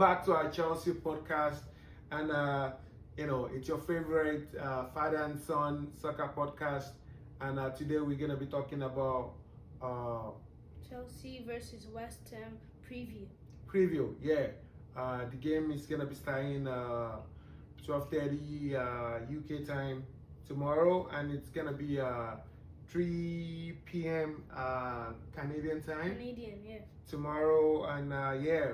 back to our Chelsea podcast, and it's your favorite father and son soccer podcast, and today we're gonna be talking about Chelsea versus West Ham preview. Yeah. The game is gonna be starting 12:30 UK time tomorrow, and it's gonna be 3 p.m. Canadian time. Yeah. Tomorrow, and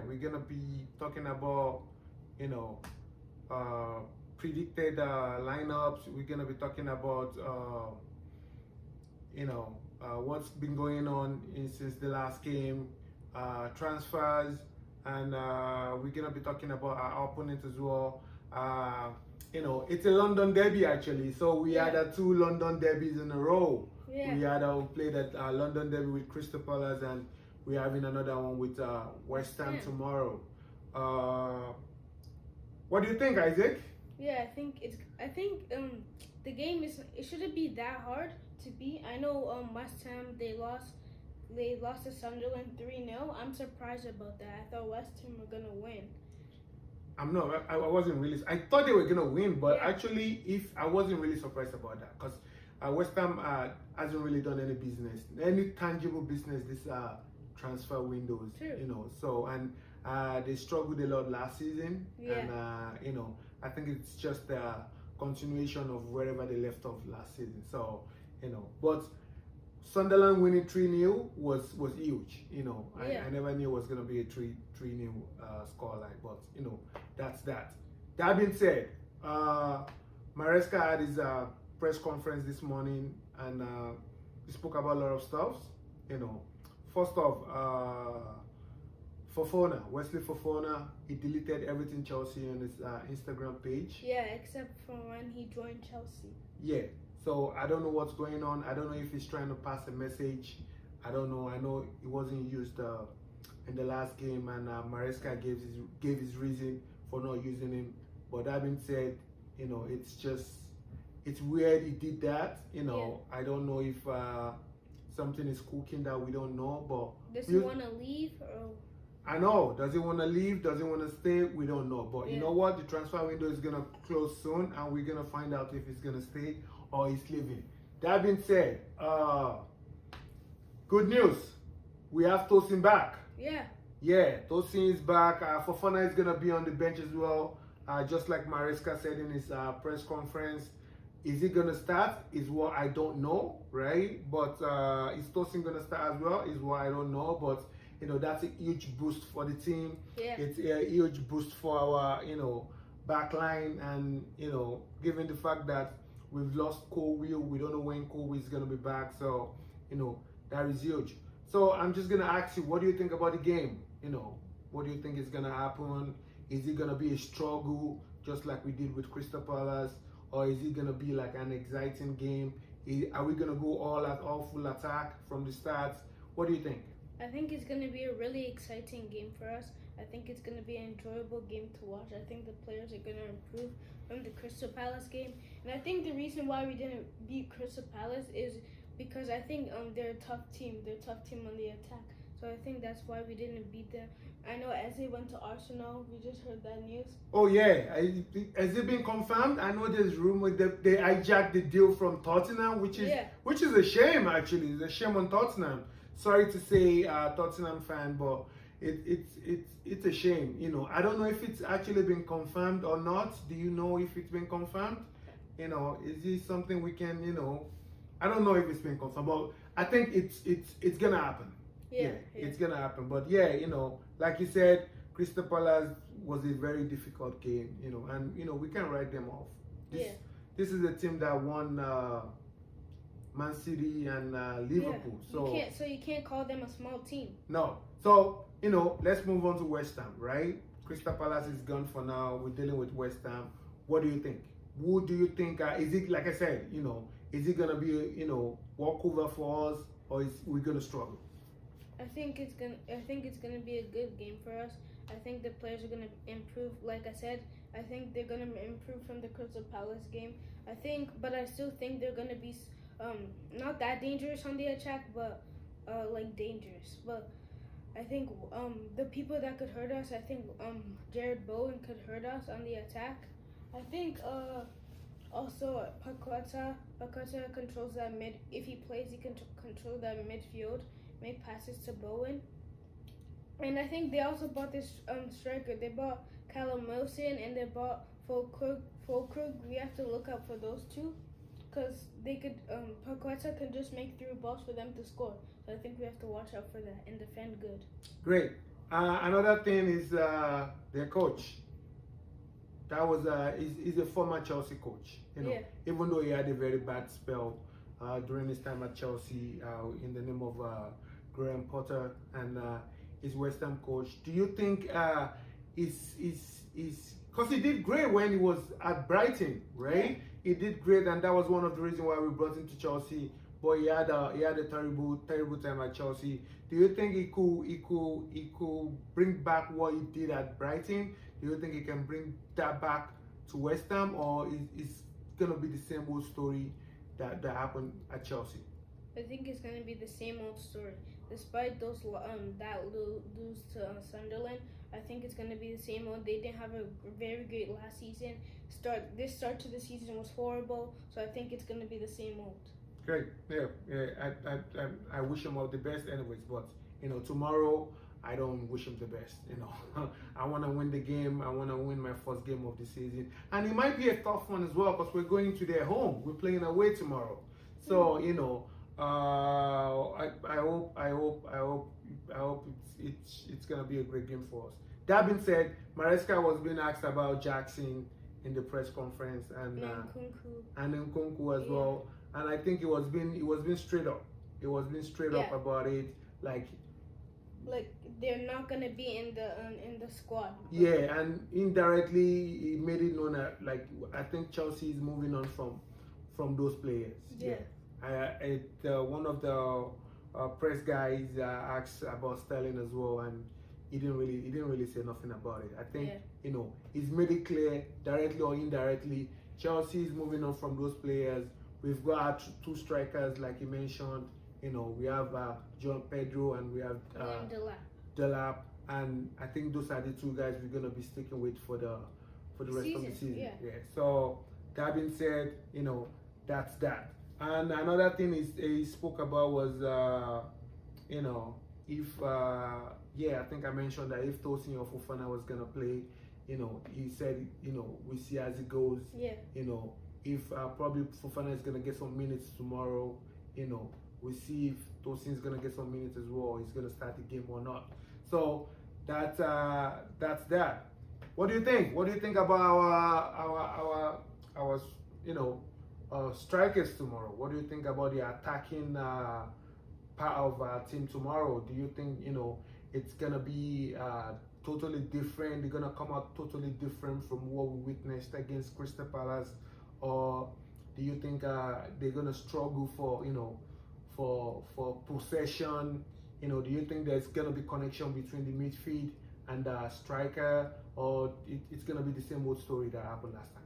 we're gonna be talking about predicted lineups. We're gonna be talking about what's been going on since the last game, transfers, and we're gonna be talking about our opponent as well. It's a London derby actually, so we had 2 London derbies in a row. Yeah. We played at London derby with Crystal Palace, and we're having another one with West Ham tomorrow. What do you think, Isaac? Yeah, I think the game it shouldn't be that hard to beat. I know West Ham they lost to Sunderland 3-0. I'm surprised about that. I thought West Ham were gonna win. I wasn't really. I thought they were gonna win, but actually, I wasn't really surprised about that, because West Ham hasn't really done any business, any tangible business this transfer windows. True. So and they struggled a lot last season, and I think it's just a continuation of wherever they left off last season. So but Sunderland winning 3-0 was huge. I never knew it was gonna be a 3-0 scoreline, but that's that. That being said, Maresca had his press conference this morning, and he spoke about a lot of stuff. First off, Fofana, Wesley Fofana, he deleted everything Chelsea on his Instagram page. Yeah, except for when he joined Chelsea. Yeah. So I don't know what's going on. I don't know if he's trying to pass a message. I don't know. I know it wasn't used in the last game, and Maresca gave his reason for not using him. But that being said, it's weird he did that. I don't know if something is cooking that we don't know. But does he want to leave? I know. Does he want to leave? Does he want to stay? We don't know. But you know what? The transfer window is gonna close soon, and we're gonna find out if he's gonna stay or he's leaving. That being said, good news. We have Tosin back. Yeah, Tosin is back. Fofana is gonna be on the bench as well. Just like Maresca said in his press conference. Is he gonna start? Is what I don't know, right? But is Tosin gonna start as well? Is what I don't know. But that's a huge boost for the team. It's a huge boost for our back line, and given the fact that we've lost Cole, we don't know when Cole is gonna be back, so that is huge. So I'm just gonna ask you, what do you think about the game? What do you think is gonna happen? Is it gonna be a struggle just like we did with Crystal Palace, or is it gonna be like an exciting game? Are we gonna go all full attack from the start? What do you think? I think it's going to be a really exciting game for us. I think it's going to be an enjoyable game to watch. I think the players are going to improve from the Crystal Palace game. And I think the reason why we didn't beat Crystal Palace is because I think they're a tough team. They're a tough team on the attack. So I think that's why we didn't beat them. I know Eze went to Arsenal. We just heard that news. Oh, yeah. Has it been confirmed? I know there's rumor that they hijacked the deal from Tottenham, which is a shame, actually. It's a shame on Tottenham. Sorry to say, Tottenham fan, but it's a shame. I don't know if it's actually been confirmed or not. Do you know if it's been confirmed? Is this something we can? I don't know if it's been confirmed, but I think it's gonna happen. Yeah, it's gonna happen. But like you said, Crystal Palace was a very difficult game. And we can't write them off. This is a team that won Man City and Liverpool. So you can't call them a small team. No. So let's move on to West Ham, right? Crystal Palace is gone for now. We're dealing with West Ham. What do you think? Who do you think? Is it, like I said, is it gonna be walkover for us, or is we gonna struggle? I think it's gonna be a good game for us. I think the players are gonna improve. Like I said, I think they're gonna improve from the Crystal Palace game. But I still think they're gonna be not that dangerous on the attack, but like dangerous. But I think the people that could hurt us, I think Jared Bowen could hurt us on the attack. I think also Paquetá controls that mid. If he plays, he can control that midfield, make passes to Bowen. And I think they also bought this striker. They bought Callum Wilson and they bought Fulkrug. We have to look out for those two, because they could Paquetá can just make through balls for them to score. So I think we have to watch out for that and defend good. Great. Another thing is their coach. That was he's a former Chelsea coach. You know, even though he had a very bad spell during his time at Chelsea, in the name of Graham Potter, and his West Ham coach. Do you think is because he did great when he was at Brighton, right? Yeah. He did great, and that was one of the reasons why we brought him to Chelsea. But he had a terrible time at Chelsea. Do you think he could bring back what he did at Brighton? Do you think he can bring that back to West Ham, or is gonna be the same old story that happened at Chelsea? I think it's gonna be the same old story. Despite those that lose to Sunderland, I think it's gonna be the same old. They didn't have a very great last season. This start to the season was horrible, so I think it's gonna be the same old. Great, yeah. I wish him all the best, anyways. But you know, tomorrow I don't wish him the best. You know, I want to win the game. I want to win my first game of the season, and it might be a tough one as well because we're going to their home. We're playing away tomorrow, so you know. I hope it's gonna be a great game for us. That being said, Maresca was being asked about Jackson in the press conference and Nkunku as well, and I think it was being straight up. It was being straight up about it, like they're not gonna be in the squad. Yeah, and indirectly he made it known that I think Chelsea is moving on from those players. Yeah. One of the press guys asked about Sterling as well, and he didn't really say nothing about it. I think you know he's made it clear, directly or indirectly, Chelsea is moving on from those players. We've got our two strikers, like you mentioned. You know, we have John Pedro and we have Delap, and I think those are the two guys we're gonna be sticking with for the rest of the season. Yeah. So that being said, you know, that's that. And another thing he spoke about was, you know, if I think I mentioned that if Tosin or Fofana was gonna play, you know, he said, you know, we see as it goes. Yeah. You know, if probably Fofana is gonna get some minutes tomorrow, you know, we see if Tosin is gonna get some minutes as well. He's gonna start the game or not. So that's that. What do you think? What do you think about our you know, strikers tomorrow? What do you think about the attacking part of our team tomorrow? Do you think, you know, it's gonna be totally different? They're gonna come out totally different from what we witnessed against Crystal Palace, or do you think they're gonna struggle for, you know, for possession? You know, do you think there's gonna be connection between the midfield and the striker, or it's gonna be the same old story that happened last time?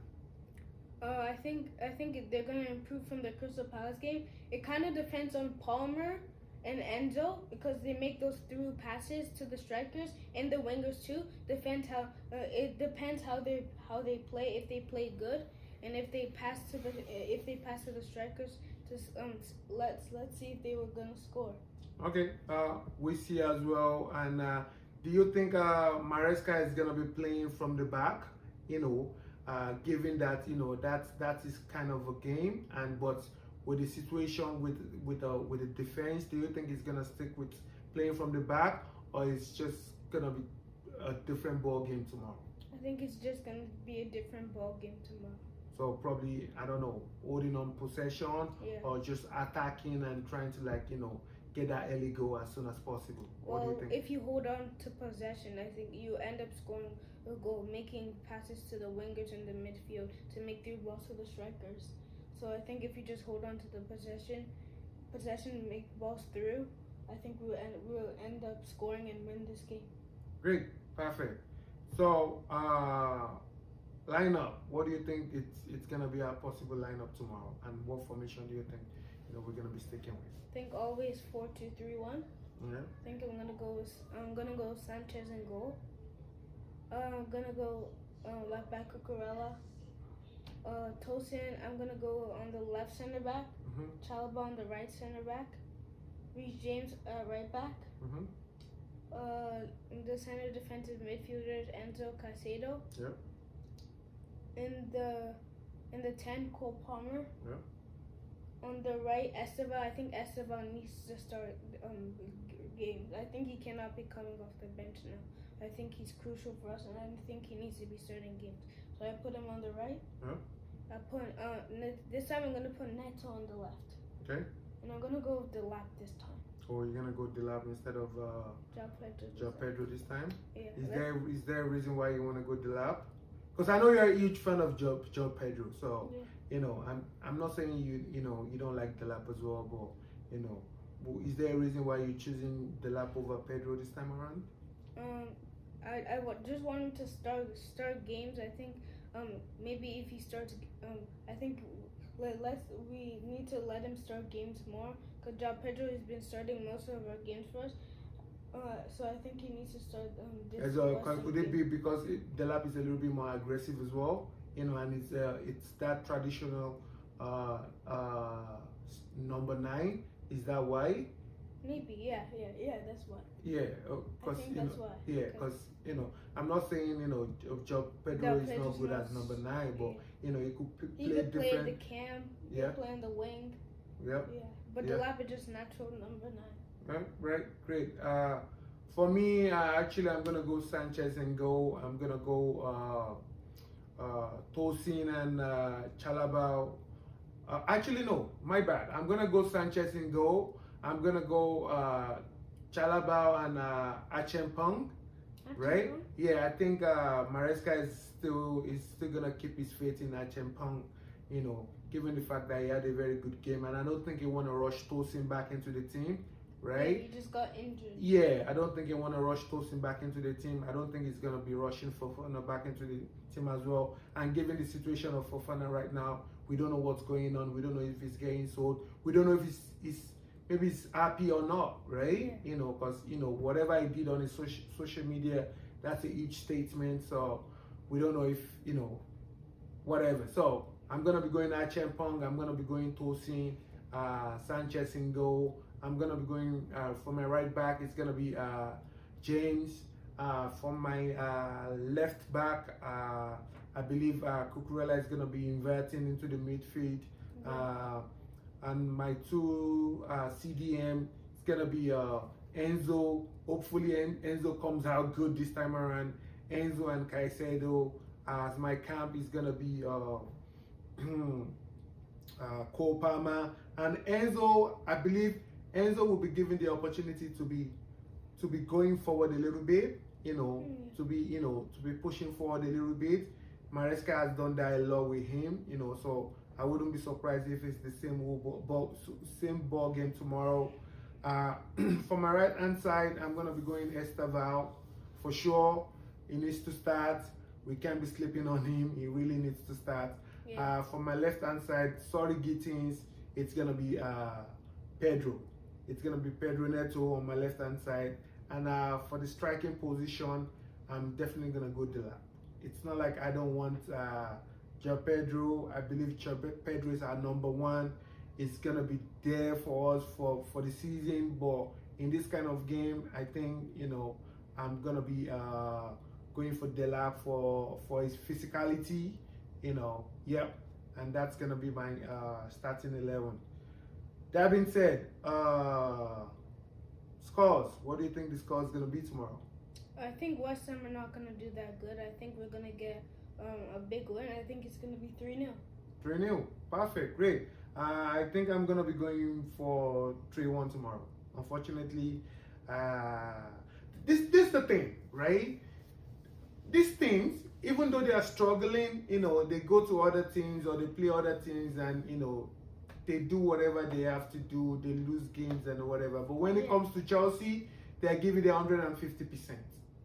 I think they're gonna improve from the Crystal Palace game. It kind of depends on Palmer and Enzo, because they make those through passes to the strikers and the wingers too. It depends how they play. If they play good, and if they pass to the strikers, let's see if they were gonna score. Okay, we see as well. And do you think Maresca is gonna be playing from the back? You know, given that, you know, that is kind of a game, but with the situation with the defense, do you think he's gonna stick with playing from the back, or it's just gonna be a different ball game tomorrow? I think it's just gonna be a different ball game tomorrow. So probably, I don't know, holding on possession, or just attacking and trying to, like, you know, get that early goal as soon as possible. What do you think? If you hold on to possession, I think you end up scoring a goal, making passes to the wingers in the midfield to make through balls to the strikers. So I think if you just hold on to the possession and make balls through, I think we'll end up scoring and win this game. Great, perfect. So lineup, what do you think it's gonna be our possible lineup tomorrow, and what formation do you think, you know, we're gonna be sticking with? I think always 4-2-3-1. Yeah. I think I'm gonna go Sanchez in goal. I'm gonna go left back Cucurella. Tosin, I'm gonna go on the left center back. Chalaba on the right center back. Reece James right back. In the center defensive midfielders Enzo Caicedo. Yep. In the 10 Cole Palmer. Yep. On the right Estevão. I think Estevão needs to start games. I think he cannot be coming off the bench now. I think he's crucial for us, and I think he needs to be starting games. So I put him on the right. Huh? I put this time I'm gonna put Neto on the left. Okay. And I'm gonna go with Delap this time. Oh, you're gonna go Delap instead of João Pedro this time? Yeah. Is there a reason why you wanna go Delap? Because I know you're a huge fan of João Pedro, so you know I'm not saying you don't like Delap as well, but is there a reason why you're choosing Delap over Pedro this time around? I just want him to start games. I think maybe if he starts, I think we need to let him start games more, because João Pedro has been starting most of our games for us. So I think he needs to start this. Could it be because Delap is a little bit more aggressive as well, and it's that traditional number 9. Is that why? Maybe, yeah, that's why. Yeah, because because I'm not saying João Pedro is not good as number 9, but he could play different. Play the cam. Yeah. Play on the wing. Yep. Yeah, but Delap is just natural number 9. Right, great. For me, actually, I'm gonna go Sanchez and go. I'm gonna go Tosin and Chalaba. Actually, no, my bad. I'm gonna go Sanchez and go. I'm gonna go Chalaba and Achampong, right? Yeah, I think Maresca is still gonna keep his faith in Achampong, given the fact that he had a very good game, and I don't think he want to rush Tosin back into the team, right? Yeah, he just got injured. Yeah, I don't think he want to rush Tosin back into the team. I don't think he's gonna be rushing Fofana back into the team as well. And given the situation of Fofana right now, we don't know what's going on. We don't know if he's getting sold. We don't know if maybe he's happy or not, right? Yeah. Because whatever he did on his social media, that's a huge statement. So we don't know if whatever. So I'm gonna be going Achampong. I'm gonna be going Tosin, Sanchez in goal. I'm gonna be going for my right back. It's gonna be James. For my left back, I believe Cucurella is gonna be inverting into the midfield. And my 2 CDM, it's gonna be Enzo. Hopefully Enzo comes out good this time around. Enzo and Caicedo. As my camp is gonna be Cole Palmer and Enzo. I believe Enzo will be given the opportunity to be going forward a little bit. To be pushing forward a little bit. Maresca has done that a lot with him. So I wouldn't be surprised if it's the same ball game tomorrow. For my right hand side, I'm gonna be going Estevão for sure. He needs to start. We can't be sleeping on him. He really needs to start. Yeah. For my left hand side, sorry Gittins, it's gonna be Pedro. It's gonna be Pedro Neto on my left hand side. And for the striking position, I'm definitely gonna go Delap. It's not like I don't want João Pedro. I believe João Pedro is our number 1. It's gonna be there for us for the season, but in this kind of game, I think I'm gonna be going for Delap for his physicality, Yep, and that's gonna be my starting 11. That being said, scores. What do you think the score is gonna be tomorrow? I think West Ham are not gonna do that good. I think we're gonna get a big win. I think it's gonna be 3-0. 3-0. Perfect. Great. I think I'm gonna be going for 3-1 tomorrow. Unfortunately, this is the thing, right? These teams, even though they are struggling, they go to other teams or they play other teams, and they do whatever they have to do. They lose games and whatever. But when it comes to Chelsea, they're giving their 150%.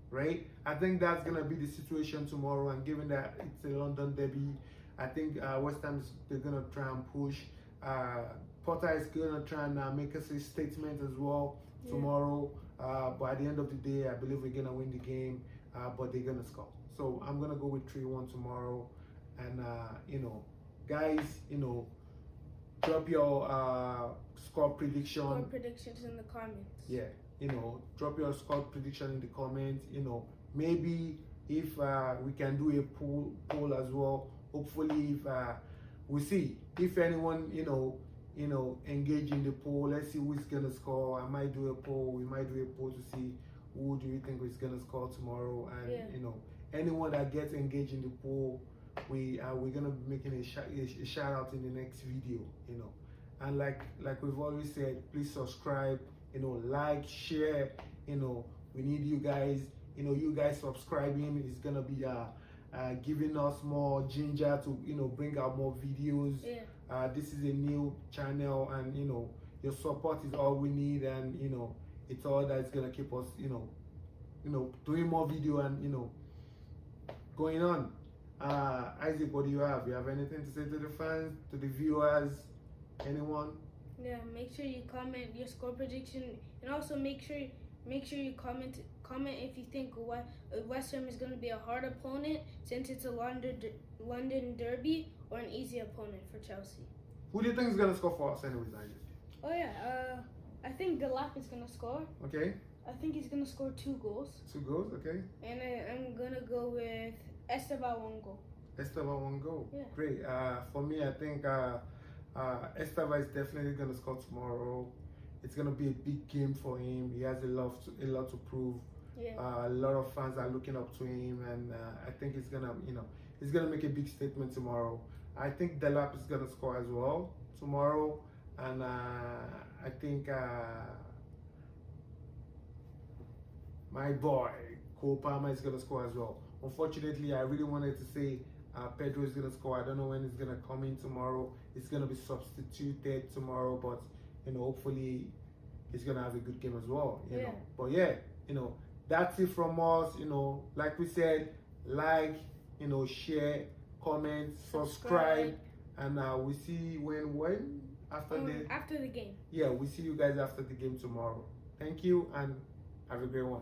Right? I think that's gonna be the situation tomorrow, and given that it's a London derby, I think West Ham they're gonna try and push. Potter is gonna try and make us a statement as well tomorrow. But at the end of the day, I believe we're gonna win the game. But they're gonna score. So I'm gonna go with 3-1 tomorrow. And guys, drop your score prediction. Score predictions in the comments. Yeah, drop your score prediction in the comments. Maybe if we can do a poll as well. Hopefully, if we see if anyone engage in the poll. Let's see who's gonna score. I might do a poll. We might do a poll to see who do you think is gonna score tomorrow. And anyone that gets engaged in the poll, we're gonna be making a shout out in the next video. And like we've always said, please subscribe. Like, share. We need you guys. You guys subscribing is gonna be giving us more ginger to bring out more videos. This is a new channel, and your support is all we need, and it's all that's gonna keep us doing more video and going on. Isaac, what do you have? You have anything to say to the fans, to the viewers, anyone? Yeah, make sure you comment your score prediction, and also make sure you comment if you think West Ham is going to be a hard opponent, since it's a London derby, or an easy opponent for Chelsea. Who do you think is going to score for us anyways, Isaac? Oh yeah, I think Delap is going to score. Okay. I think he's going to score 2 goals. 2 goals, okay. And I'm going to go with Estevão 1 goal. Estevão 1 goal. Yeah. Great. For me, I think Estevão is definitely going to score tomorrow. It's going to be a big game for him. He has a lot to prove. Yeah. A lot of fans are looking up to him, and I think he's gonna make a big statement tomorrow. I think Delap is gonna score as well tomorrow, and I think my boy Cole Palmer is gonna score as well. Unfortunately, I really wanted to say Pedro is gonna score. I don't know when he's gonna come in tomorrow. He's gonna be substituted tomorrow, but hopefully he's gonna have a good game as well. But yeah, that's it from us. Like we said, like, share, comment, subscribe, and we see when after the game. Yeah, we see you guys after the game tomorrow. Thank you, and have a great one.